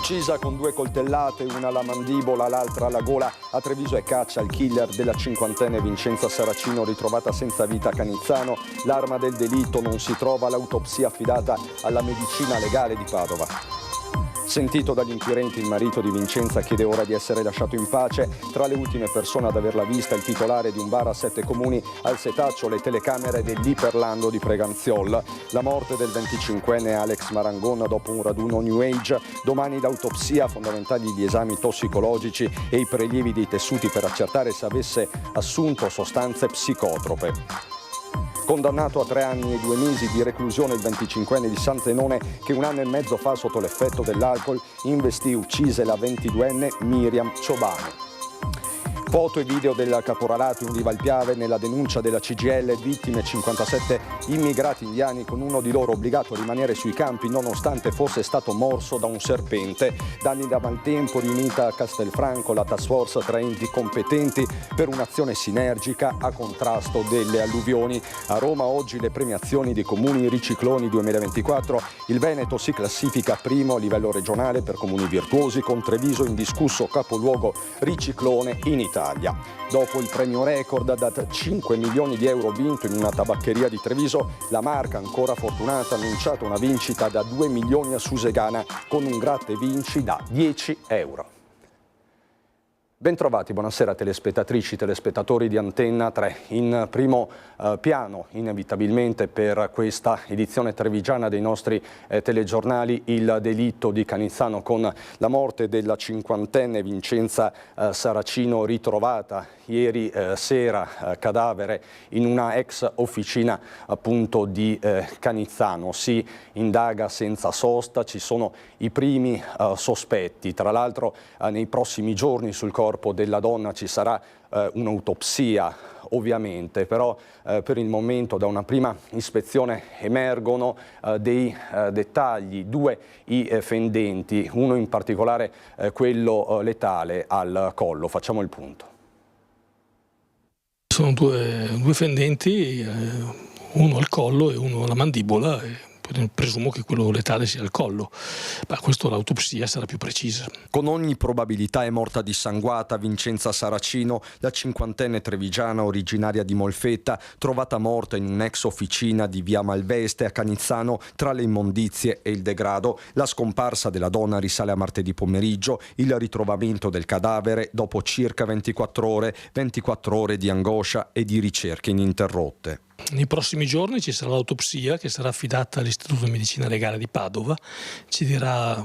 Uccisa con 2 coltellate, una alla mandibola, l'altra alla gola, a Treviso è caccia il killer della cinquantenne Vincenza Saracino, ritrovata senza vita a Canizzano. L'arma del delitto non si trova, l'autopsia affidata alla medicina legale di Padova. Sentito dagli inquirenti, il marito di Vincenza chiede ora di essere lasciato in pace. Tra le ultime persone ad averla vista il titolare di un bar a 7 comuni, al setaccio le telecamere dell'Iperlando di Preganziol. La morte del 25enne Alex Marangon dopo un raduno New Age. Domani l'autopsia, fondamentali gli esami tossicologici e i prelievi dei tessuti per accertare se avesse assunto sostanze psicotrope. Condannato a 3 anni e 2 mesi di reclusione il 25enne di San Zenone che 1 anno e mezzo fa sotto l'effetto dell'alcol investì e uccise la 22enne Miriam Ciobanu. Foto e video del caporalato in Riva al Piave, nella denuncia della CGIL, vittime 57 immigrati indiani con uno di loro obbligato a rimanere sui campi nonostante fosse stato morso da un serpente. Danni da maltempo, riunita a Castelfranco la task force tra enti competenti per un'azione sinergica a contrasto delle alluvioni. A Roma oggi le premiazioni dei comuni Ricicloni 2024. Il Veneto si classifica primo a livello regionale per comuni virtuosi, con Treviso indiscusso capoluogo Riciclone in Italia. Dopo il premio record da 5 milioni di euro vinto in una tabaccheria di Treviso, la marca ancora fortunata ha annunciato una vincita da 2 milioni a Susegana con un gratta e vinci da 10 euro. Bentrovati, buonasera telespettatrici, telespettatori di Antenna 3. In primo piano, inevitabilmente per questa edizione trevigiana dei nostri telegiornali, il delitto di Canizzano con la morte della cinquantenne Vincenza Saracino, ritrovata ieri sera cadavere in una ex officina appunto di Canizzano. Si indaga senza sosta, ci sono i primi sospetti. Tra l'altro nei prossimi giorni sul corpo della donna ci sarà un'autopsia, ovviamente, però per il momento da una prima ispezione emergono dei dettagli, 2 i fendenti, uno in particolare quello letale al collo. Facciamo il punto. Sono due fendenti, uno al collo e uno alla mandibola. Presumo che quello letale sia il collo, ma questo l'autopsia sarà più precisa. Con ogni probabilità è morta dissanguata Vincenza Saracino, la cinquantenne trevigiana originaria di Molfetta, trovata morta in un'ex officina di via Malveste a Canizzano tra le immondizie e il degrado. La scomparsa della donna risale a martedì pomeriggio, il ritrovamento del cadavere dopo circa 24 ore di angoscia e di ricerche ininterrotte. Nei prossimi giorni ci sarà l'autopsia che sarà affidata all'Istituto di Medicina Legale di Padova, ci darà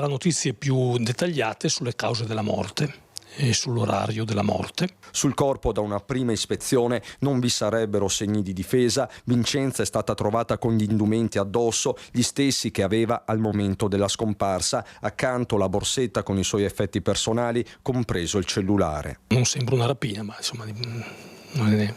notizie più dettagliate sulle cause della morte e sull'orario della morte. Sul corpo da una prima ispezione non vi sarebbero segni di difesa. Vincenza è stata trovata con gli indumenti addosso, gli stessi che aveva al momento della scomparsa, accanto la borsetta con i suoi effetti personali, compreso il cellulare. Non sembra una rapina, ma insomma non è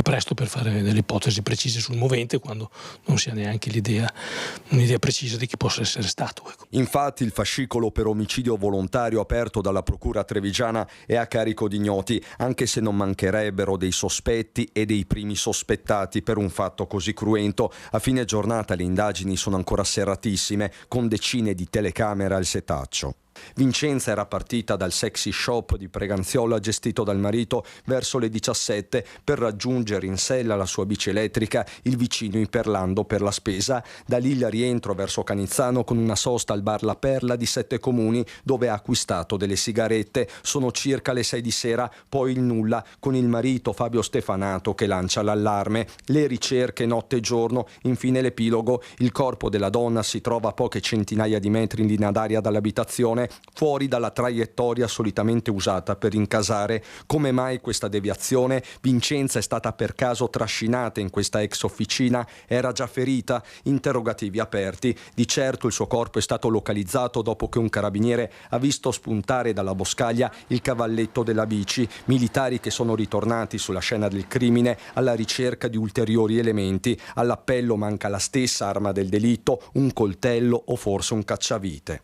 presto per fare delle ipotesi precise sul movente quando non si ha neanche un'idea precisa di chi possa essere stato. Ecco. Infatti il fascicolo per omicidio volontario aperto dalla procura trevigiana è a carico di ignoti, anche se non mancherebbero dei sospetti e dei primi sospettati per un fatto così cruento. A fine giornata le indagini sono ancora serratissime, con decine di telecamere al setaccio. Vincenza era partita dal sexy shop di Preganziola gestito dal marito verso le 17 per raggiungere in sella la sua bici elettrica, il vicino Iperlando per la spesa. Da lì il rientro verso Canizzano con una sosta al bar La Perla di 7 comuni dove ha acquistato delle sigarette. Sono circa le 6 di sera, poi il nulla con il marito Fabio Stefanato che lancia l'allarme. Le ricerche notte e giorno, infine l'epilogo. Il corpo della donna si trova a poche centinaia di metri in linea d'aria dall'abitazione, fuori dalla traiettoria solitamente usata per incasare. Come mai questa deviazione? Vincenza è stata per caso trascinata in questa ex officina? Era già ferita? Interrogativi aperti. Di certo il suo corpo è stato localizzato dopo che un carabiniere ha visto spuntare dalla boscaglia il cavalletto della bici. Militari che sono ritornati sulla scena del crimine alla ricerca di ulteriori elementi. All'appello manca la stessa arma del delitto, un coltello o forse un cacciavite.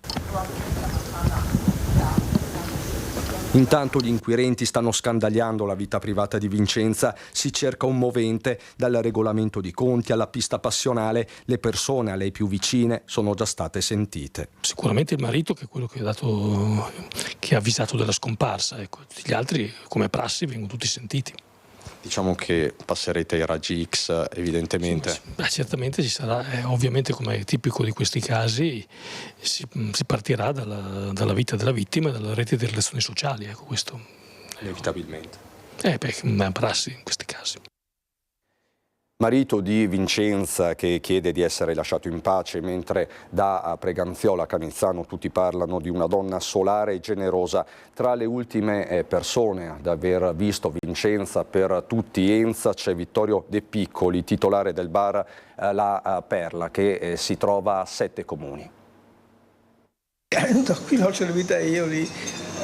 Intanto gli inquirenti stanno scandagliando la vita privata di Vincenza, si cerca un movente, dal regolamento di conti alla pista passionale, le persone a lei più vicine sono già state sentite. Sicuramente il marito, che è quello che ha avvisato della scomparsa, ecco. Gli altri, come prassi, vengono tutti sentiti. Diciamo che passerete ai raggi X, evidentemente. Sì, certamente ci sarà, ovviamente, come è tipico di questi casi, si partirà dalla vita della vittima e dalla rete di relazioni sociali, ecco, questo. Inevitabilmente. È una prassi in questi casi. Marito di Vincenza che chiede di essere lasciato in pace, mentre da Preganziola a Canizzano tutti parlano di una donna solare e generosa. Tra le ultime persone ad aver visto Vincenza per tutti Enza c'è Vittorio De Piccoli, titolare del bar La Perla, che si trova a 7 comuni. Qui non ce l'ho vita io lì,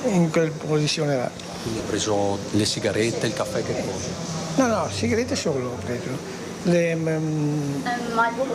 in quella posizione là. Quindi ha preso le sigarette, il caffè, che cosa? No, sigarette solo ho preso. Le Marlboro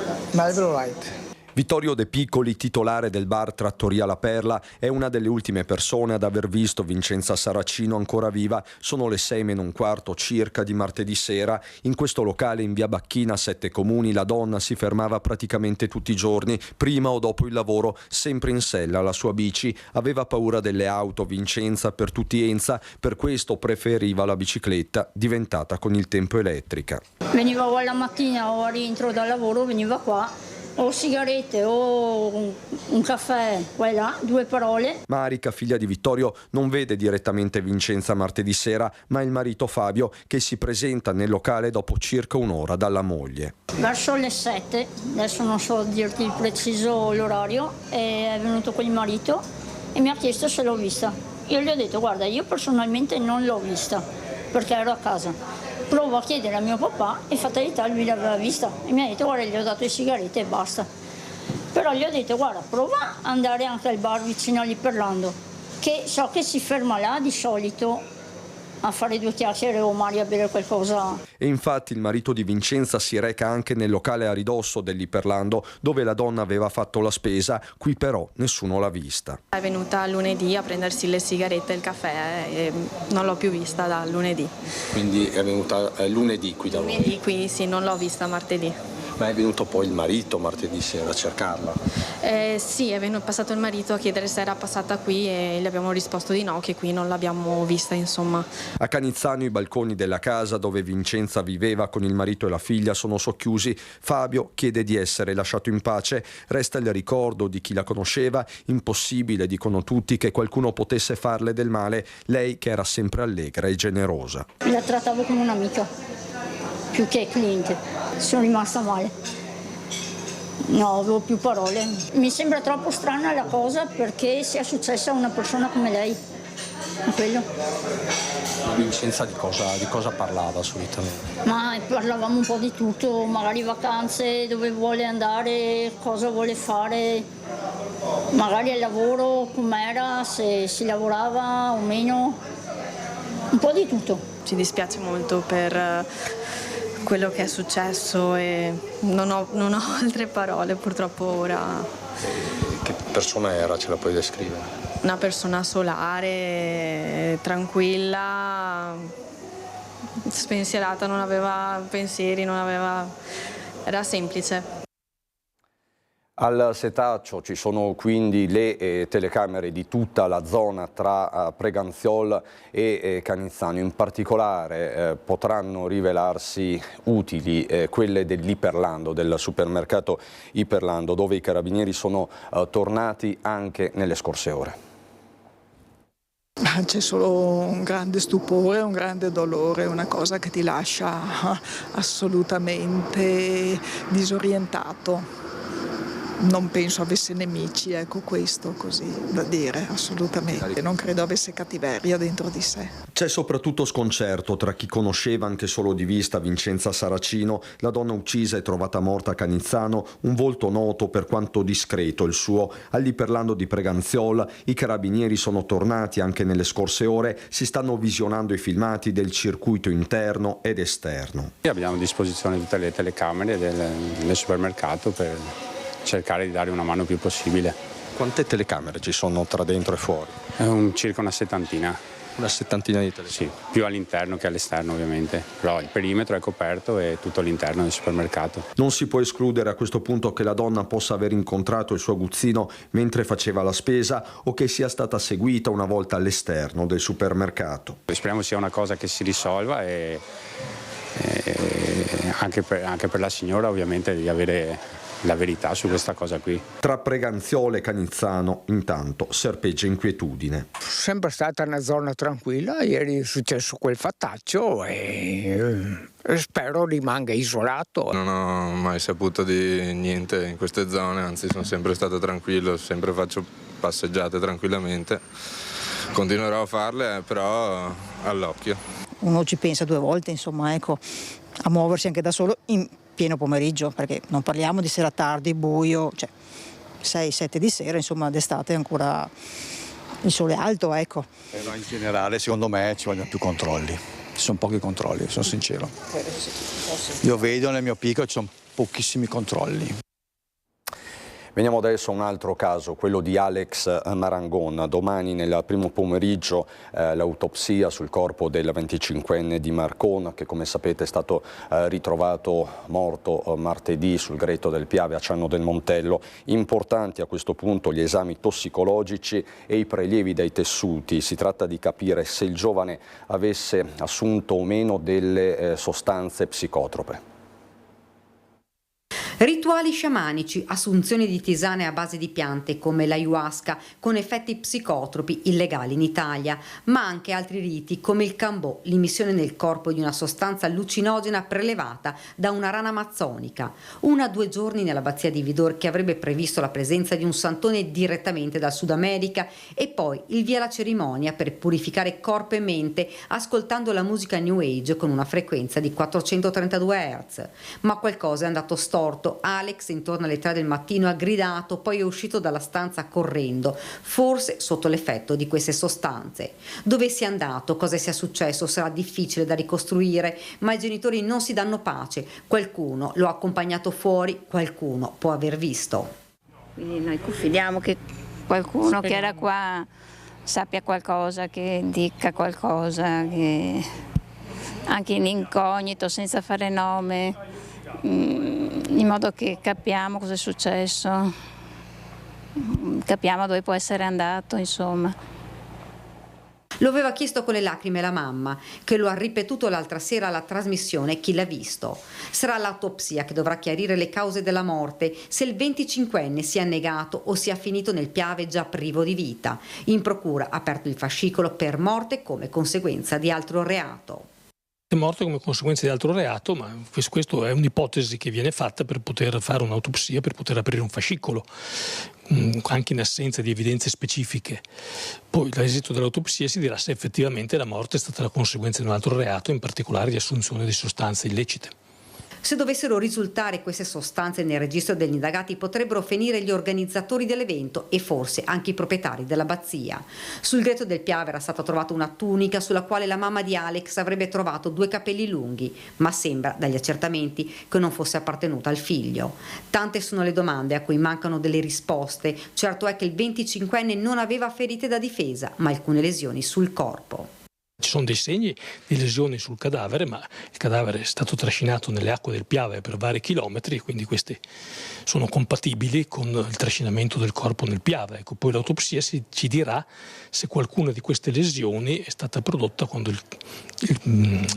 Light. Vittorio De Piccoli, titolare del bar Trattoria La Perla, è una delle ultime persone ad aver visto Vincenza Saracino ancora viva. Sono le 6:15 circa di martedì sera. In questo locale in via Bacchina, 7 comuni, la donna si fermava praticamente tutti i giorni, prima o dopo il lavoro, sempre in sella alla sua bici. Aveva paura delle auto, Vincenza, per tutti Enza, per questo preferiva la bicicletta, diventata con il tempo elettrica. Veniva alla mattina o a rientro dal lavoro, veniva qua. O sigarette o un caffè, quella, 2 parole. Marica, figlia di Vittorio, non vede direttamente Vincenza martedì sera, ma il marito Fabio, che si presenta nel locale dopo circa un'ora dalla moglie. Verso le 7, adesso non so dirti il preciso l'orario, è venuto con il marito e mi ha chiesto se l'ho vista. Io gli ho detto: guarda, io personalmente non l'ho vista perché ero a casa. Provo a chiedere a mio papà e fatalità lui l'aveva vista e mi ha detto: guarda, gli ho dato le sigarette e basta. Però gli ho detto: guarda, prova ad andare anche al bar vicino a Liperlando, che so che si ferma là di solito a fare 2 chiacchiere o magari a bere qualcosa. E infatti il marito di Vincenza si reca anche nel locale a ridosso dell'Iperlando, dove la donna aveva fatto la spesa. Qui però nessuno l'ha vista. È venuta lunedì a prendersi le sigarette e il caffè e non l'ho più vista da lunedì. Quindi è venuta lunedì qui da voi? Lunedì qui sì, non l'ho vista martedì. Ma è venuto poi il marito martedì sera a cercarla? Sì, è passato il marito a chiedere se era passata qui e gli abbiamo risposto di no, che qui non l'abbiamo vista, insomma. A Canizzano i balconi della casa dove Vincenza viveva con il marito e la figlia sono socchiusi. Fabio chiede di essere lasciato in pace. Resta il ricordo di chi la conosceva. Impossibile, dicono tutti, che qualcuno potesse farle del male. Lei che era sempre allegra e generosa. La trattavo come un'amica, più che cliente. Sono rimasta male. No, avevo più parole. Mi sembra troppo strana la cosa perché sia successa a una persona come lei. Quello. Vincenza di cosa parlava solitamente? Ma parlavamo un po' di tutto, magari vacanze, dove vuole andare, cosa vuole fare, magari al lavoro, com'era, se si lavorava o meno, un po' di tutto. Ci dispiace molto per quello che è successo e non ho altre parole purtroppo ora. Che persona era? Ce la puoi descrivere? Una persona solare, tranquilla, spensierata, non aveva pensieri, era semplice. Al setaccio ci sono quindi le telecamere di tutta la zona tra Preganziol e Canizzano. In particolare potranno rivelarsi utili quelle dell'Iperlando, del supermercato Iperlando, dove i carabinieri sono tornati anche nelle scorse ore. C'è solo un grande stupore, un grande dolore, una cosa che ti lascia assolutamente disorientato. Non penso avesse nemici, ecco, questo così da dire, assolutamente. Non credo avesse cattiveria dentro di sé. C'è soprattutto sconcerto tra chi conosceva anche solo di vista Vincenza Saracino, la donna uccisa e trovata morta a Canizzano, un volto noto per quanto discreto il suo. All'Iperlando di Preganziol i carabinieri sono tornati anche nelle scorse ore, si stanno visionando i filmati del circuito interno ed esterno. Abbiamo a disposizione tutte le telecamere del supermercato per cercare di dare una mano più possibile. Quante telecamere ci sono tra dentro e fuori? Circa una 70. Una settantina di telecamere? Sì, più all'interno che all'esterno ovviamente, però il perimetro è coperto e tutto l'interno del supermercato. Non si può escludere a questo punto che la donna possa aver incontrato il suo aguzzino mentre faceva la spesa o che sia stata seguita una volta all'esterno del supermercato. Speriamo sia una cosa che si risolva e anche per la signora ovviamente di avere la verità su questa cosa qui. Tra Preganziolo e Canizzano intanto serpeggia inquietudine. Sempre stata una zona tranquilla, ieri è successo quel fattaccio e spero rimanga isolato. Non ho mai saputo di niente in queste zone, anzi sono sempre stato tranquillo, sempre faccio passeggiate tranquillamente. Continuerò a farle, però all'occhio. Uno ci pensa 2 volte, insomma, ecco, a muoversi anche da solo in pieno pomeriggio, perché non parliamo di sera tardi, buio, cioè 6-7 di sera, insomma d'estate ancora il sole alto, ecco. Però in generale secondo me ci vogliono più controlli, ci sono pochi controlli, sono sincero. Io vedo nel mio piccolo ci sono pochissimi controlli. Veniamo adesso a un altro caso, quello di Alex Marangon. Domani nel primo pomeriggio l'autopsia sul corpo del 25enne di Marcon, che come sapete è stato ritrovato morto martedì sul greto del Piave a Ciano del Montello. Importanti a questo punto gli esami tossicologici e i prelievi dai tessuti. Si tratta di capire se il giovane avesse assunto o meno delle sostanze psicotrope. Rituali sciamanici, assunzioni di tisane a base di piante come l'ayahuasca con effetti psicotropi illegali in Italia, ma anche altri riti come il cambò, l'immissione nel corpo di una sostanza allucinogena prelevata da una rana amazzonica. 1-2 giorni nell'abbazia di Vidor che avrebbe previsto la presenza di un santone direttamente dal Sud America e poi il via alla cerimonia per purificare corpo e mente ascoltando la musica New Age con una frequenza di 432 Hz. Ma qualcosa è andato storto. Alex intorno alle 3 del mattino ha gridato, poi è uscito dalla stanza correndo, forse sotto l'effetto di queste sostanze. Dove sia andato, cosa sia successo sarà difficile da ricostruire, ma i genitori non si danno pace. Qualcuno lo ha accompagnato fuori, qualcuno può aver visto. Quindi noi confidiamo che qualcuno che era qua sappia qualcosa, che dica qualcosa, che anche in incognito, senza fare nome, in modo che capiamo cosa è successo, capiamo dove può essere andato, insomma. Lo aveva chiesto con le lacrime la mamma, che lo ha ripetuto l'altra sera alla trasmissione Chi l'ha visto. Sarà l'autopsia che dovrà chiarire le cause della morte, se il 25enne sia annegato o sia finito nel Piave già privo di vita. In procura ha aperto il fascicolo per morte come conseguenza di altro reato. È morto come conseguenza di altro reato, ma questa è un'ipotesi che viene fatta per poter fare un'autopsia, per poter aprire un fascicolo, anche in assenza di evidenze specifiche. Poi all'esito dell'autopsia si dirà se effettivamente la morte è stata la conseguenza di un altro reato, in particolare di assunzione di sostanze illecite. Se dovessero risultare queste sostanze nel registro degli indagati potrebbero finire gli organizzatori dell'evento e forse anche i proprietari dell'abbazia. Sul greto del Piave era stata trovata una tunica sulla quale la mamma di Alex avrebbe trovato 2 capelli lunghi, ma sembra dagli accertamenti che non fosse appartenuta al figlio. Tante sono le domande a cui mancano delle risposte. Certo è che il 25enne non aveva ferite da difesa, ma alcune lesioni sul corpo. Ci sono dei segni di lesioni sul cadavere, ma il cadavere è stato trascinato nelle acque del Piave per vari chilometri, quindi questi sono compatibili con il trascinamento del corpo nel Piave. Ecco, poi l'autopsia ci dirà se qualcuna di queste lesioni è stata prodotta quando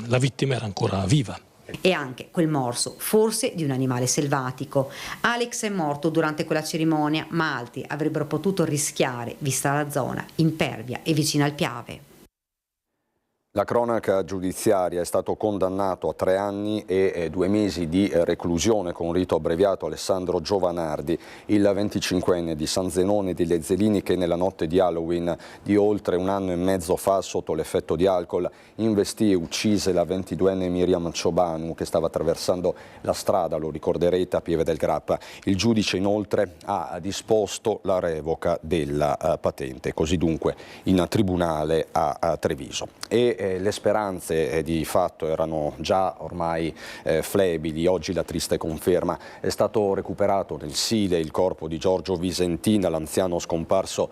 la vittima era ancora viva. E anche quel morso, forse di un animale selvatico. Alex è morto durante quella cerimonia, ma altri avrebbero potuto rischiare, vista la zona impervia e vicina al Piave. La cronaca giudiziaria: è stato condannato a 3 anni e 2 mesi di reclusione con rito abbreviato Alessandro Giovanardi, il 25enne di San Zenone di Lezzelini, che nella notte di Halloween di oltre 1 anno e mezzo fa, sotto l'effetto di alcol, investì e uccise la 22enne Miriam Ciobanu, che stava attraversando la strada, lo ricorderete, a Pieve del Grappa. Il giudice inoltre ha disposto la revoca della patente, così dunque in tribunale a Treviso. le speranze di fatto erano già ormai flebili. Oggi la triste conferma: è stato recuperato nel Sile il corpo di Giorgio Visentin, l'anziano scomparso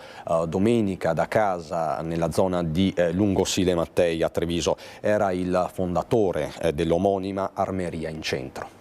domenica da casa nella zona di Lungosile Mattei a Treviso. Era il fondatore dell'omonima armeria in centro.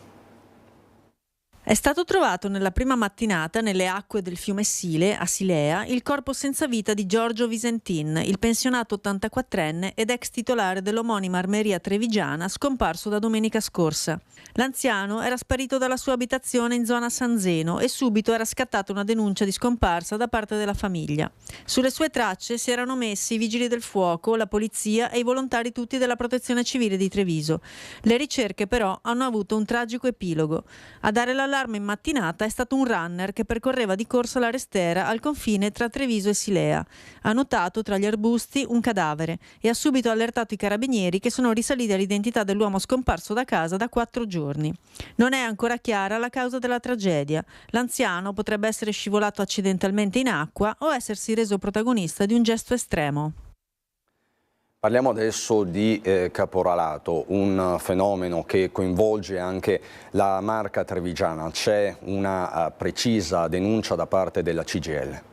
È stato trovato nella prima mattinata nelle acque del fiume Sile, a Silea, il corpo senza vita di Giorgio Visentin, il pensionato 84enne ed ex titolare dell'omonima armeria trevigiana, scomparso da domenica scorsa. L'anziano era sparito dalla sua abitazione in zona San Zeno e subito era scattata una denuncia di scomparsa da parte della famiglia. Sulle sue tracce si erano messi i vigili del fuoco, la polizia e i volontari tutti della Protezione Civile di Treviso. Le ricerche però hanno avuto un tragico epilogo. A dare l'allarme in mattinata è stato un runner che percorreva di corsa la Restera al confine tra Treviso e Silea. Ha notato tra gli arbusti un cadavere e ha subito allertato i carabinieri, che sono risaliti all'identità dell'uomo scomparso da casa da 4 giorni. Non è ancora chiara la causa della tragedia. L'anziano potrebbe essere scivolato accidentalmente in acqua o essersi reso protagonista di un gesto estremo. Parliamo adesso di caporalato, un fenomeno che coinvolge anche la Marca trevigiana. C'è una precisa denuncia da parte della CGIL.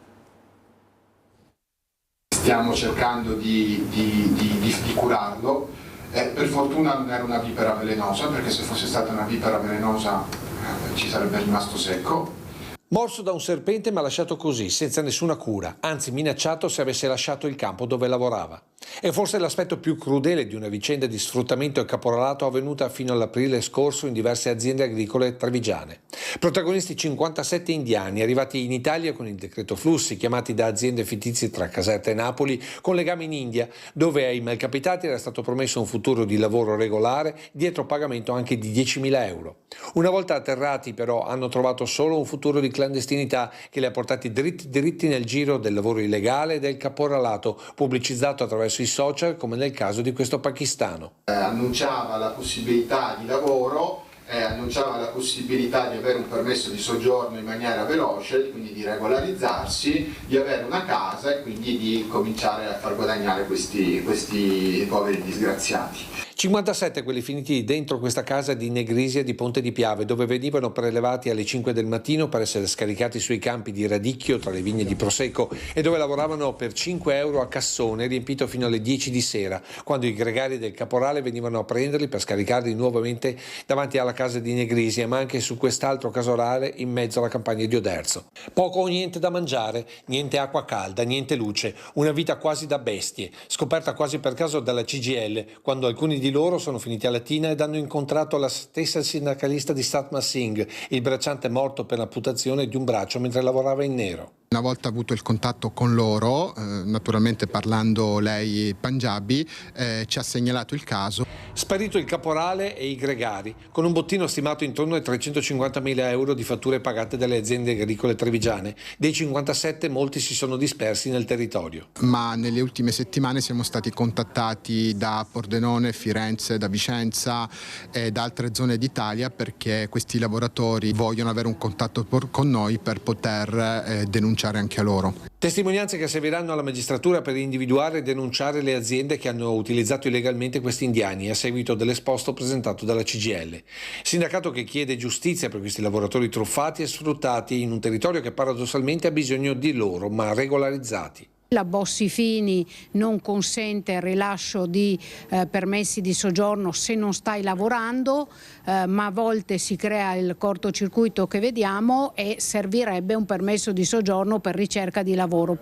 Stiamo cercando di curarlo. Per fortuna non era una vipera velenosa, perché se fosse stata una vipera velenosa ci sarebbe rimasto secco. Morso da un serpente ma lasciato così, senza nessuna cura, anzi minacciato se avesse lasciato il campo dove lavorava. È forse l'aspetto più crudele di una vicenda di sfruttamento e caporalato avvenuta fino all'aprile scorso in diverse aziende agricole trevigiane. Protagonisti 57 indiani arrivati in Italia con il decreto flussi, chiamati da aziende fittizie tra Caserta e Napoli, con legami in India, dove ai malcapitati era stato promesso un futuro di lavoro regolare dietro pagamento anche di 10.000 euro. Una volta atterrati però hanno trovato solo un futuro di clandestinità che li ha portati dritti nel giro del lavoro illegale e del caporalato, pubblicizzato attraverso i social, come nel caso di questo pakistano. Annunciava la possibilità di lavoro, annunciava la possibilità di avere un permesso di soggiorno in maniera veloce, quindi di regolarizzarsi, di avere una casa e quindi di cominciare a far guadagnare questi poveri disgraziati. 57 quelli finiti dentro questa casa di Negrisia di Ponte di Piave, dove venivano prelevati alle 5 del mattino per essere scaricati sui campi di radicchio tra le vigne di Prosecco e dove lavoravano per 5 euro a cassone riempito fino alle 10 di sera, quando i gregari del caporale venivano a prenderli per scaricarli nuovamente davanti alla casa di Negrisia, ma anche su quest'altro casorale in mezzo alla campagna di Oderzo. Poco o niente da mangiare, niente acqua calda, niente luce, una vita quasi da bestie, scoperta quasi per caso dalla CGIL, quando alcuni di loro sono finiti a Latina ed hanno incontrato la stessa sindacalista di Satma Singh, il bracciante morto per l'amputazione di un braccio mentre lavorava in nero. Una volta avuto il contatto con loro, naturalmente parlando lei Punjabi, ci ha segnalato il caso. Sparito il caporale e i gregari, con un bottino stimato intorno ai 350.000 euro di fatture pagate dalle aziende agricole trevigiane. Dei 57 molti si sono dispersi nel territorio. Ma nelle ultime settimane siamo stati contattati da Pordenone, Firenze, da Vicenza e da altre zone d'Italia, perché questi lavoratori vogliono avere un contatto con noi per poter denunciare anche a loro. Testimonianze che serviranno alla magistratura per individuare e denunciare le aziende che hanno utilizzato illegalmente questi indiani a seguito dell'esposto presentato dalla CGIL. Sindacato che chiede giustizia per questi lavoratori truffati e sfruttati in un territorio che paradossalmente ha bisogno di loro, ma regolarizzati. La Bossi-Fini non consente il rilascio di permessi di soggiorno se non stai lavorando, ma a volte si crea il cortocircuito che vediamo e servirebbe un permesso di soggiorno per ricerca di lavoro.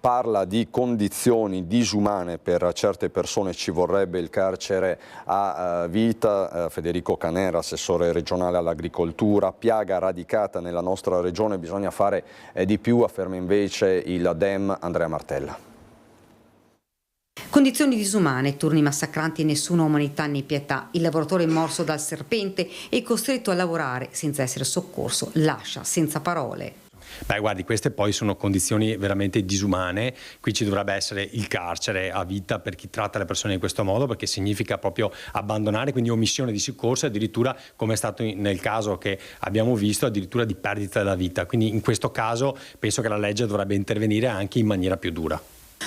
Parla di condizioni disumane per certe persone, ci vorrebbe il carcere a vita. Federico Canera, assessore regionale all'agricoltura: piaga radicata nella nostra regione, bisogna fare di più, afferma invece il Dem Andrea Martella. Condizioni disumane, turni massacranti, nessuna umanità né pietà. Il lavoratore morso dal serpente e costretto a lavorare senza essere soccorso lascia senza parole. Beh, guardi, queste poi sono condizioni veramente disumane. Qui ci dovrebbe essere il carcere a vita per chi tratta le persone in questo modo, perché significa proprio abbandonare, quindi omissione di soccorso, addirittura, come è stato nel caso che abbiamo visto, addirittura di perdita della vita. Quindi in questo caso penso che la legge dovrebbe intervenire anche in maniera più dura.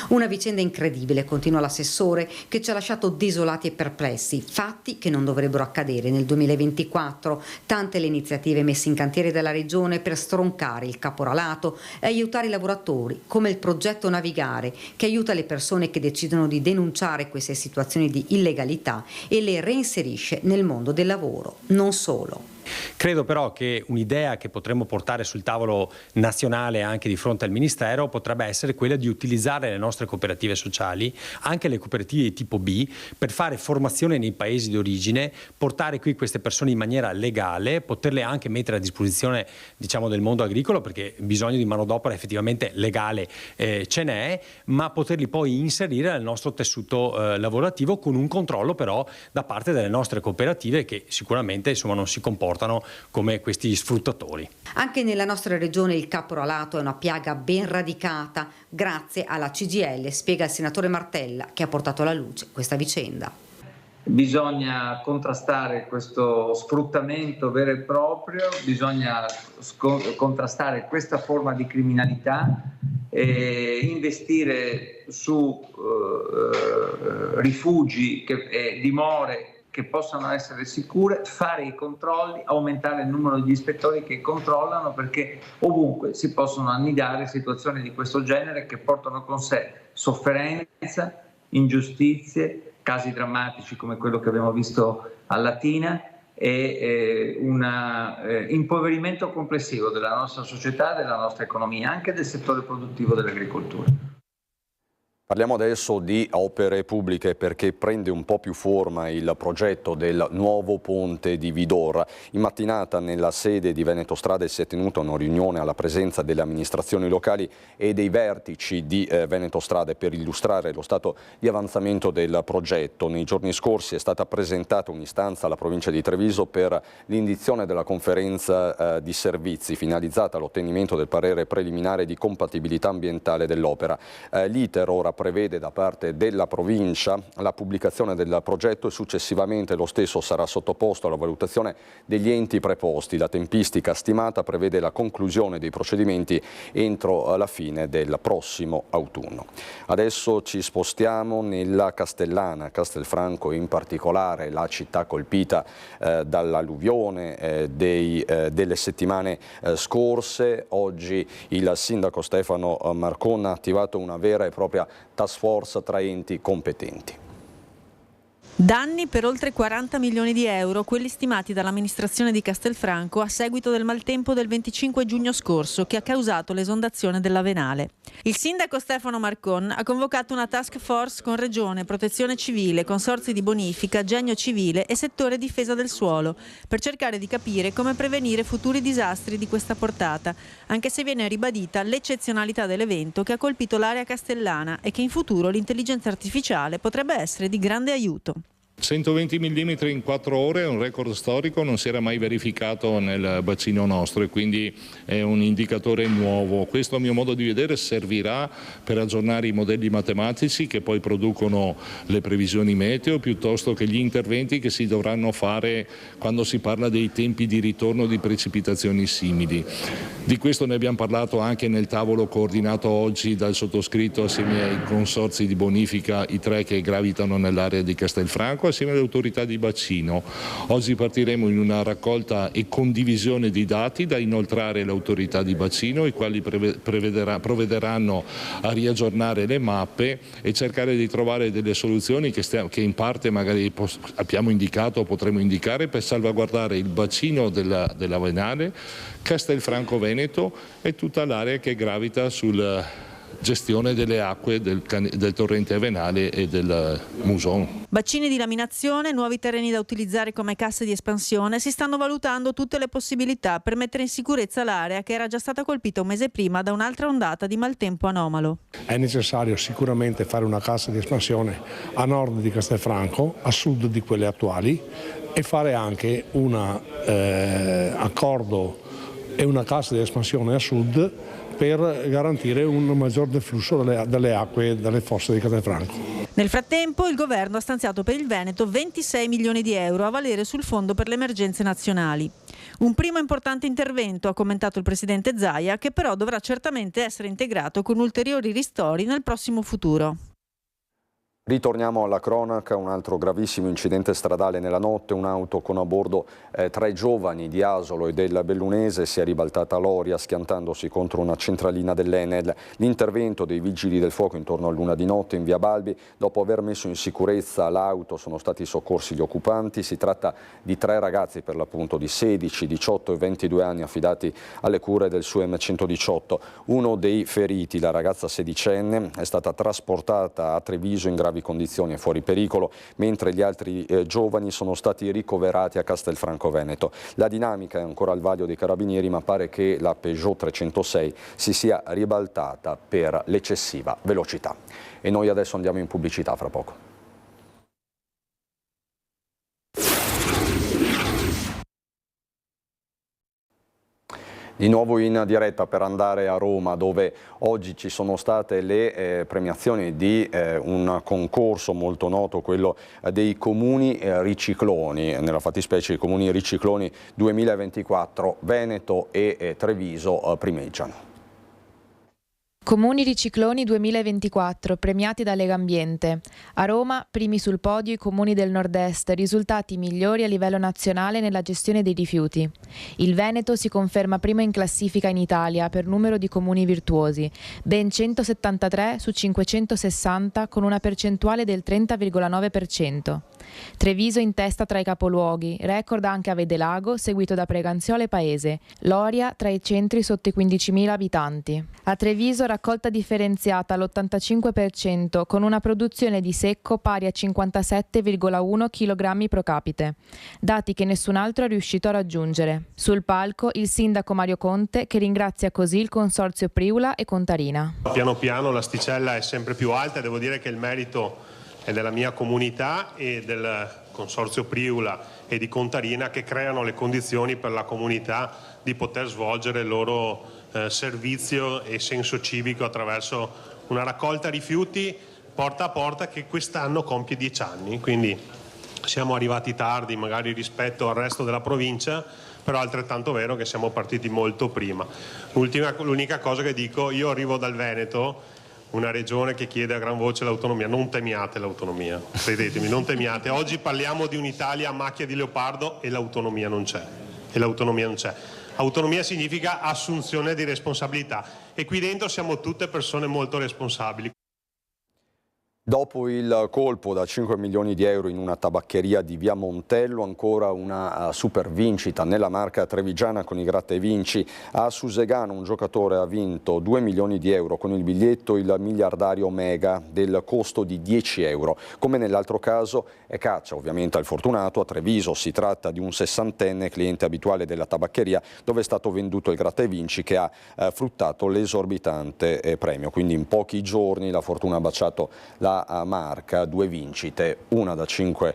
Una vicenda incredibile, continua l'assessore, che ci ha lasciato desolati e perplessi, fatti che non dovrebbero accadere nel 2024. Tante le iniziative messe in cantiere dalla Regione per stroncare il caporalato e aiutare i lavoratori, come il progetto Navigare, che aiuta le persone che decidono di denunciare queste situazioni di illegalità e le reinserisce nel mondo del lavoro. Non solo. Credo però che un'idea che potremmo portare sul tavolo nazionale anche di fronte al Ministero potrebbe essere quella di utilizzare le nostre cooperative sociali, anche le cooperative di tipo B, per fare formazione nei paesi di origine, portare qui queste persone in maniera legale, poterle anche mettere a disposizione, diciamo, del mondo agricolo, perché bisogno di manodopera effettivamente legale ce n'è, ma poterli poi inserire nel nostro tessuto lavorativo con un controllo però da parte delle nostre cooperative che sicuramente non si comportano come questi sfruttatori. Anche nella nostra regione il caporalato è una piaga ben radicata grazie alla CGIL, spiega il senatore Martella, che ha portato alla luce questa vicenda. Bisogna contrastare questo sfruttamento vero e proprio, bisogna contrastare questa forma di criminalità e investire su rifugi e dimore che possano essere sicure, fare i controlli, aumentare il numero di ispettori che controllano, perché ovunque si possono annidare situazioni di questo genere che portano con sé sofferenza, ingiustizie, casi drammatici come quello che abbiamo visto a Latina e un impoverimento complessivo della nostra società, della nostra economia, anche del settore produttivo dell'agricoltura. Parliamo adesso di opere pubbliche perché prende un po' più forma il progetto del nuovo ponte di Vidorra. In mattinata nella sede di Veneto Strade si è tenuta una riunione alla presenza delle amministrazioni locali e dei vertici di Veneto Strade per illustrare lo stato di avanzamento del progetto. Nei giorni scorsi è stata presentata un'istanza alla provincia di Treviso per l'indizione della conferenza di servizi finalizzata all'ottenimento del parere preliminare di compatibilità ambientale dell'opera. L'iter ora prevede da parte della provincia la pubblicazione del progetto e successivamente lo stesso sarà sottoposto alla valutazione degli enti preposti. La tempistica stimata prevede la conclusione dei procedimenti entro la fine del prossimo autunno. Adesso ci spostiamo nella Castellana, Castelfranco in particolare, la città colpita dall'alluvione delle settimane scorse. Oggi il sindaco Stefano Marcon ha attivato una vera e propria task force tra enti competenti. Danni per oltre 40 milioni di euro, quelli stimati dall'amministrazione di Castelfranco a seguito del maltempo del 25 giugno scorso che ha causato l'esondazione dell'Avenale. Il sindaco Stefano Marcon ha convocato una task force con Regione, Protezione Civile, Consorzi di Bonifica, Genio Civile e Settore Difesa del Suolo per cercare di capire come prevenire futuri disastri di questa portata, anche se viene ribadita l'eccezionalità dell'evento che ha colpito l'area castellana e che in futuro l'intelligenza artificiale potrebbe essere di grande aiuto. 120 mm in 4 ore è un record storico, non si era mai verificato nel bacino nostro e quindi è un indicatore nuovo. Questo a mio modo di vedere servirà per aggiornare i modelli matematici che poi producono le previsioni meteo piuttosto che gli interventi che si dovranno fare quando si parla dei tempi di ritorno di precipitazioni simili. Di questo ne abbiamo parlato anche nel tavolo coordinato oggi dal sottoscritto assieme ai consorzi di bonifica, i 3 che gravitano nell'area di Castelfranco, assieme alle autorità di bacino. Oggi partiremo in una raccolta e condivisione di dati da inoltrare alle autorità di bacino, i quali provvederanno a riaggiornare le mappe e cercare di trovare delle soluzioni che in parte magari abbiamo indicato o potremo indicare per salvaguardare il bacino dell'Avenale, Castelfranco Veneto e tutta l'area che gravita sulla gestione delle acque del torrente Avenale e del Muson. Bacini di laminazione, nuovi terreni da utilizzare come casse di espansione, si stanno valutando tutte le possibilità per mettere in sicurezza l'area che era già stata colpita un mese prima da un'altra ondata di maltempo anomalo. È necessario sicuramente fare una cassa di espansione a nord di Castelfranco, a sud di quelle attuali e fare anche un accordo e una cassa di espansione a sud per garantire un maggior deflusso delle acque dalle fosse di Castelfranco. Nel frattempo il governo ha stanziato per il Veneto 26 milioni di euro a valere sul Fondo per le emergenze nazionali. Un primo importante intervento, ha commentato il presidente Zaia, che però dovrà certamente essere integrato con ulteriori ristori nel prossimo futuro. Ritorniamo alla cronaca, un altro gravissimo incidente stradale nella notte, un'auto con a bordo 3 giovani di Asolo e del Bellunese si è ribaltata a Loria schiantandosi contro una centralina dell'Enel. L'intervento dei vigili del fuoco intorno all'1 di notte in via Balbi, dopo aver messo in sicurezza l'auto sono stati soccorsi gli occupanti. Si tratta di 3 ragazzi per l'appunto di 16, 18 e 22 anni affidati alle cure del SUEM 118. Uno dei feriti, la ragazza sedicenne, è stata trasportata a Treviso in gravi condizioni e fuori pericolo, mentre gli altri giovani sono stati ricoverati a Castelfranco Veneto. La dinamica è ancora al vaglio dei carabinieri, ma pare che la Peugeot 306 si sia ribaltata per l'eccessiva velocità. E noi adesso andiamo in pubblicità fra poco. Di nuovo in diretta per andare a Roma, dove oggi ci sono state le premiazioni di un concorso molto noto, quello dei Comuni Ricicloni, nella fattispecie i Comuni Ricicloni 2024. Veneto e Treviso primeggiano. Comuni Ricicloni 2024, premiati da Legambiente. A Roma, primi sul podio i comuni del nord-est, risultati migliori a livello nazionale nella gestione dei rifiuti. Il Veneto si conferma primo in classifica in Italia per numero di comuni virtuosi, ben 173 su 560 con una percentuale del 30,9%. Treviso in testa tra i capoluoghi, record anche a Vedelago, seguito da Preganziola e Paese. Loria tra i centri sotto i 15.000 abitanti. A Treviso raccolta differenziata all'85% con una produzione di secco pari a 57,1 kg pro capite, dati che nessun altro è riuscito a raggiungere. Sul palco il sindaco Mario Conte che ringrazia così il consorzio Priula e Contarina. Piano piano l'asticella è sempre più alta e devo dire che il merito è della mia comunità e del consorzio Priula e di Contarina, che creano le condizioni per la comunità di poter svolgere il loro servizio e senso civico attraverso una raccolta rifiuti porta a porta che quest'anno compie 10 anni, quindi siamo arrivati tardi magari rispetto al resto della provincia, però è altrettanto vero che siamo partiti molto prima. L'unica cosa che dico, io arrivo dal Veneto, una regione che chiede a gran voce l'autonomia. Non temiate l'autonomia, credetemi, non temiate. Oggi parliamo di un'Italia a macchia di leopardo e l'autonomia non c'è. Autonomia significa assunzione di responsabilità e qui dentro siamo tutte persone molto responsabili. Dopo il colpo da 5 milioni di euro in una tabaccheria di via Montello, ancora una super vincita nella marca trevigiana con i gratta e vinci. A Susegano un giocatore ha vinto 2 milioni di euro con il biglietto il miliardario Mega del costo di 10 euro. Come nell'altro caso è caccia ovviamente al fortunato. A Treviso si tratta di un 60enne cliente abituale della tabaccheria dove è stato venduto il gratta e vinci che ha fruttato l'esorbitante premio. Quindi in pochi giorni la fortuna ha baciato la marca, 2 vincite, una da 5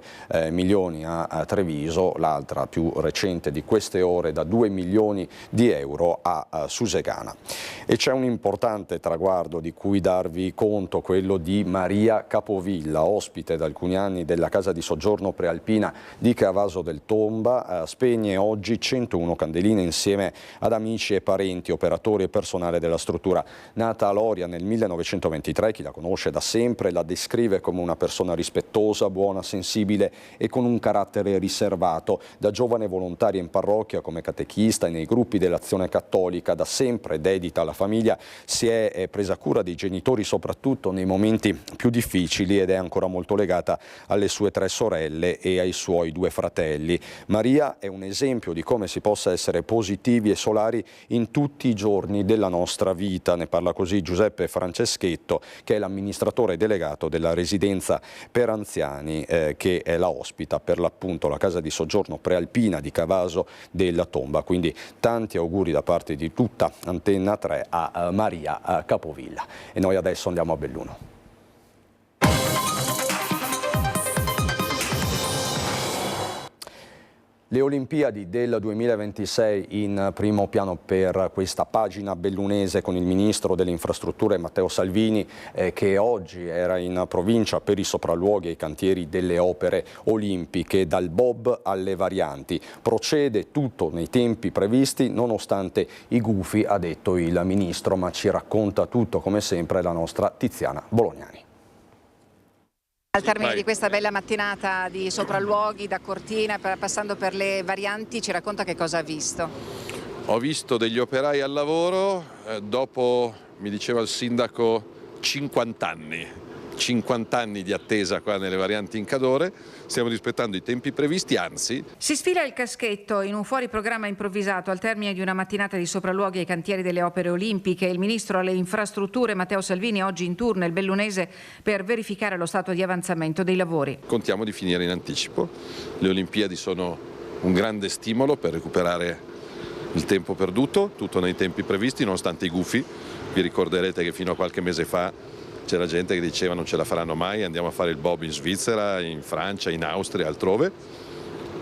milioni a Treviso, l'altra più recente di queste ore da 2 milioni di euro a Susegana. E c'è un importante traguardo di cui darvi conto, quello di Maria Capovilla, ospite da alcuni anni della casa di soggiorno prealpina di Cavaso del Tomba. Spegne oggi 101 candeline insieme ad amici e parenti, operatori e personale della struttura. Nata a Loria nel 1923, chi la conosce da sempre la descrive come una persona rispettosa, buona, sensibile e con un carattere riservato. Da giovane volontaria in parrocchia come catechista e nei gruppi dell'Azione Cattolica, da sempre dedita alla famiglia, si è presa cura dei genitori soprattutto nei momenti più difficili ed è ancora molto legata alle sue 3 sorelle e ai suoi 2 fratelli. Maria è un esempio di come si possa essere positivi e solari in tutti i giorni della nostra vita. Ne parla così Giuseppe Franceschetto, che è l'amministratore delegato della residenza per anziani che la ospita, per l'appunto la casa di soggiorno prealpina di Cavaso della Tomba. Quindi tanti auguri da parte di tutta Antenna 3 a Maria Capovilla. E noi adesso andiamo a Belluno. Le Olimpiadi del 2026 in primo piano per questa pagina bellunese con il ministro delle infrastrutture Matteo Salvini che oggi era in provincia per i sopralluoghi ai cantieri delle opere olimpiche, dal bob alle varianti. Procede tutto nei tempi previsti nonostante i gufi, ha detto il ministro, ma ci racconta tutto come sempre la nostra Tiziana Bolognani. Al termine di questa bella mattinata di sopralluoghi da Cortina, passando per le varianti, ci racconta che cosa ha visto. Ho visto degli operai al lavoro, dopo, mi diceva il sindaco, 50 anni di attesa qua nelle varianti in Cadore. Stiamo rispettando i tempi previsti, anzi. Si sfila il caschetto in un fuoriprogramma improvvisato al termine di una mattinata di sopralluoghi ai cantieri delle opere olimpiche. Il ministro alle infrastrutture Matteo Salvini oggi in tour nel Bellunese per verificare lo stato di avanzamento dei lavori. Contiamo di finire in anticipo. Le Olimpiadi sono un grande stimolo per recuperare il tempo perduto, tutto nei tempi previsti, nonostante i gufi. Vi ricorderete che fino a qualche mese fa c'era gente che diceva non ce la faranno mai, andiamo a fare il bob in Svizzera, in Francia, in Austria, altrove.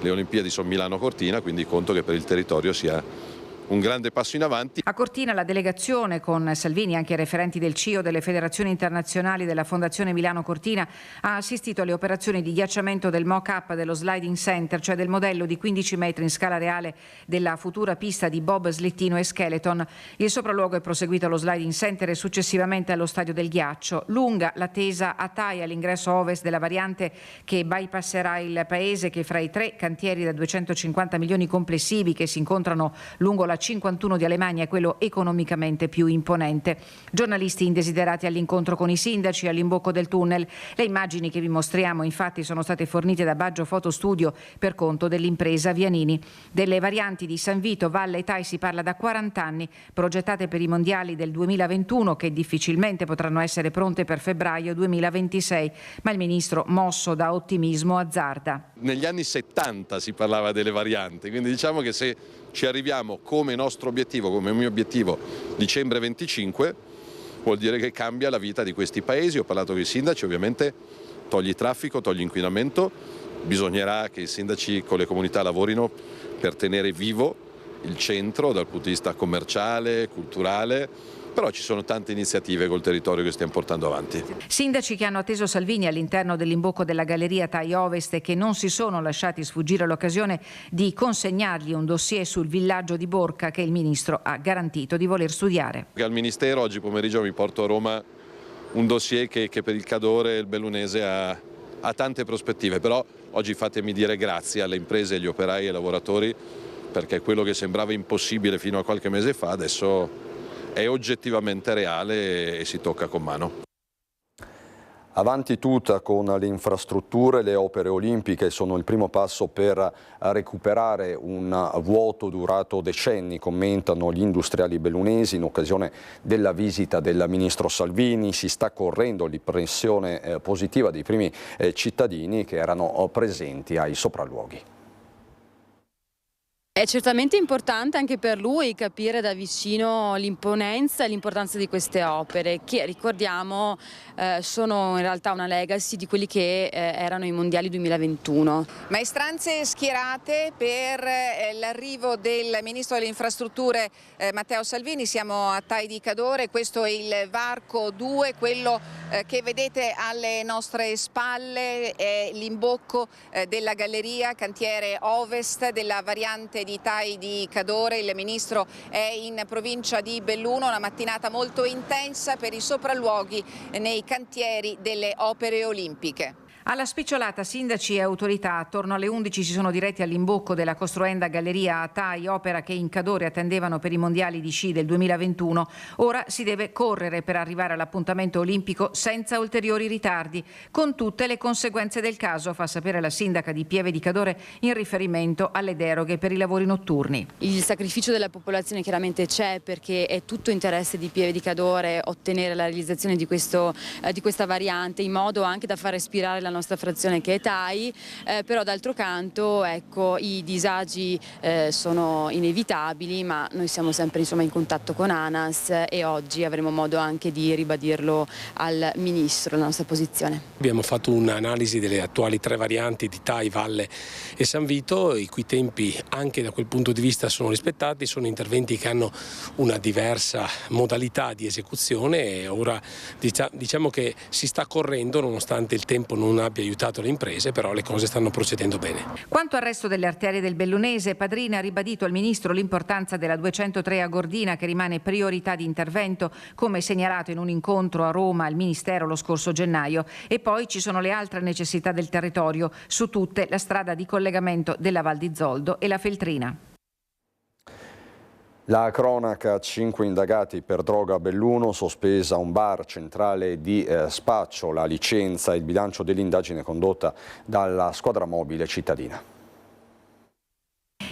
Le Olimpiadi sono Milano-Cortina, quindi conto che per il territorio sia un grande passo in avanti. A Cortina la delegazione con Salvini, anche i referenti del CIO, delle federazioni internazionali della Fondazione Milano Cortina, ha assistito alle operazioni di ghiacciamento del mock-up dello sliding center, cioè del modello di 15 metri in scala reale della futura pista di bob, slittino e skeleton. Il sopralluogo è proseguito allo sliding center e successivamente allo stadio del ghiaccio. Lunga l'attesa a Thai all'ingresso ovest della variante che bypasserà il paese, che fra i 3 cantieri da 250 milioni complessivi che si incontrano lungo la 51 di Alemagna è quello economicamente più imponente. Giornalisti indesiderati all'incontro con i sindaci all'imbocco del tunnel. Le immagini che vi mostriamo infatti sono state fornite da Baggio Fotostudio per conto dell'impresa Vianini. Delle varianti di San Vito, Valle e Thai si parla da 40 anni, progettate per i mondiali del 2021 che difficilmente potranno essere pronte per febbraio 2026, ma il ministro, mosso da ottimismo, azzarda. Negli anni 70 si parlava delle varianti, quindi diciamo che se ci arriviamo come nostro obiettivo, come mio obiettivo, dicembre 25, vuol dire che cambia la vita di questi paesi. Ho parlato con i sindaci, ovviamente togli traffico, togli inquinamento, bisognerà che i sindaci con le comunità lavorino per tenere vivo il centro dal punto di vista commerciale, culturale, però ci sono tante iniziative col territorio che stiamo portando avanti. Sindaci che hanno atteso Salvini all'interno dell'imbocco della galleria Thai Ovest e che non si sono lasciati sfuggire l'occasione di consegnargli un dossier sul villaggio di Borca che il ministro ha garantito di voler studiare. Al Ministero oggi pomeriggio mi porto a Roma un dossier che per il Cadore e il Bellunese ha tante prospettive, però oggi fatemi dire grazie alle imprese, agli operai e ai lavoratori, perché quello che sembrava impossibile fino a qualche mese fa adesso è oggettivamente reale e si tocca con mano. Avanti tutta con le infrastrutture, le opere olimpiche sono il primo passo per recuperare un vuoto durato decenni, commentano gli industriali bellunesi in occasione della visita del ministro Salvini. Si sta correndo l'impressione positiva dei primi cittadini che erano presenti ai sopralluoghi. È certamente importante anche per lui capire da vicino l'imponenza e l'importanza di queste opere che, ricordiamo, sono in realtà una legacy di quelli che erano i mondiali 2021. Maestranze schierate per l'arrivo del ministro delle infrastrutture Matteo Salvini. Siamo a Thai di Cadore, questo è il varco 2, quello che vedete alle nostre spalle è l'imbocco della galleria cantiere ovest della variante di Thai di Cadore. Il ministro è in provincia di Belluno, una mattinata molto intensa per i sopralluoghi nei cantieri delle opere olimpiche. Alla spicciolata sindaci e autorità attorno alle 11 si sono diretti all'imbocco della costruenda galleria Thai, opera che in Cadore attendevano per i mondiali di sci del 2021. Ora si deve correre per arrivare all'appuntamento olimpico senza ulteriori ritardi, con tutte le conseguenze del caso, fa sapere la sindaca di Pieve di Cadore in riferimento alle deroghe per i lavori notturni. Il sacrificio della popolazione chiaramente c'è, perché è tutto interesse di Pieve di Cadore ottenere la realizzazione di questa variante, in modo anche da far respirare la nostra frazione che è TAI, però d'altro canto ecco, i disagi sono inevitabili, ma noi siamo sempre in contatto con ANAS e oggi avremo modo anche di ribadirlo al Ministro, la nostra posizione. Abbiamo fatto un'analisi delle attuali 3 varianti di TAI, Valle e San Vito, i cui tempi anche da quel punto di vista sono rispettati, sono interventi che hanno una diversa modalità di esecuzione e ora diciamo che si sta correndo nonostante il tempo non abbia aiutato le imprese, però le cose stanno procedendo bene. Quanto al resto delle arterie del Bellunese, Padrina ha ribadito al Ministro l'importanza della 203 a Gordina, che rimane priorità di intervento, come segnalato in un incontro a Roma al Ministero lo scorso gennaio. E poi ci sono le altre necessità del territorio, su tutte la strada di collegamento della Val di Zoldo e la Feltrina. La cronaca, 5 indagati per droga a Belluno, sospesa un bar centrale di spaccio, la licenza e il bilancio dell'indagine condotta dalla squadra mobile cittadina.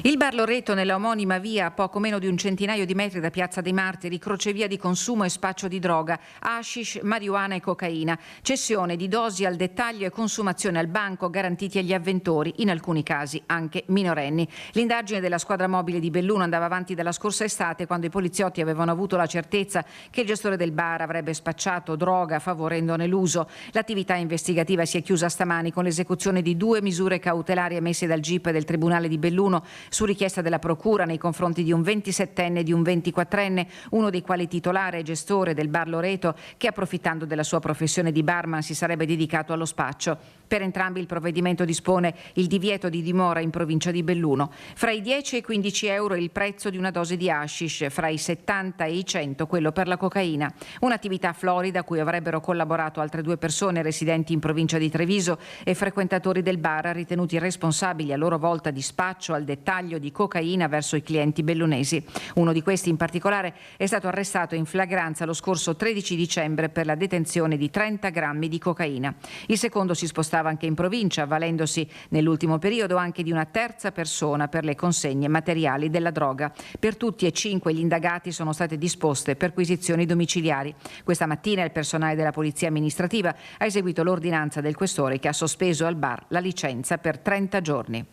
Il bar Loreto, nella omonima via a poco meno di un centinaio di metri da Piazza dei Martiri, crocevia di consumo e spaccio di droga, hashish, marijuana e cocaina, cessione di dosi al dettaglio e consumazione al banco garantiti agli avventori, in alcuni casi anche minorenni. L'indagine della squadra mobile di Belluno andava avanti dalla scorsa estate, quando i poliziotti avevano avuto la certezza che il gestore del bar avrebbe spacciato droga favorendone l'uso. L'attività investigativa si è chiusa stamani con l'esecuzione di 2 misure cautelari emesse dal GIP del Tribunale di Belluno su richiesta della Procura nei confronti di un 27enne e di un 24enne, uno dei quali titolare e gestore del bar Loreto, che approfittando della sua professione di barman si sarebbe dedicato allo spaccio. Per entrambi il provvedimento dispone il divieto di dimora in provincia di Belluno. Fra i 10 e i 15 euro il prezzo di una dose di hashish, fra i 70 e i 100 quello per la cocaina. Un'attività florida a cui avrebbero collaborato altre 2 persone residenti in provincia di Treviso e frequentatori del bar, ritenuti responsabili a loro volta di spaccio al dettaglio di cocaina verso i clienti bellunesi. Uno di questi in particolare è stato arrestato in flagranza lo scorso 13 dicembre per la detenzione di 30 grammi di cocaina. Il secondo si spostava anche in provincia, avvalendosi nell'ultimo periodo anche di una terza persona per le consegne materiali della droga. Per tutti e 5 gli indagati sono state disposte perquisizioni domiciliari. Questa mattina il personale della Polizia Amministrativa ha eseguito l'ordinanza del questore che ha sospeso al bar la licenza per 30 giorni.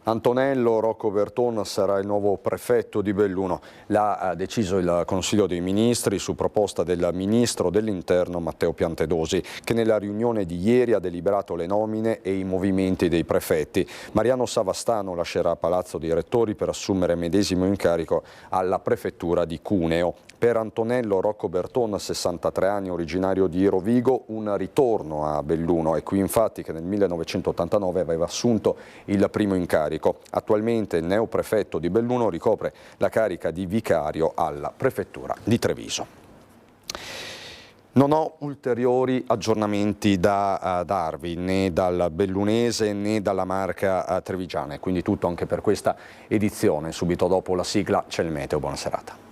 Antonello Rocco Berton sarà il nuovo prefetto di Belluno. L'ha deciso il Consiglio dei Ministri su proposta del Ministro dell'Interno Matteo Piantedosi, che nella riunione di ieri ha deliberato le nomine e i movimenti dei prefetti. Mariano Savastano lascerà Palazzo dei Rettori per assumere medesimo incarico alla prefettura di Cuneo. Per Antonello Rocco Berton, 63 anni, originario di Rovigo, un ritorno a Belluno. È qui infatti che nel 1989 aveva assunto il primo incarico. Attualmente il neoprefetto di Belluno ricopre la carica di vicario alla prefettura di Treviso. Non ho ulteriori aggiornamenti da darvi, né dal bellunese né dalla Marca trevigiana. Quindi tutto anche per questa edizione. Subito dopo la sigla c'è il meteo. Buona serata.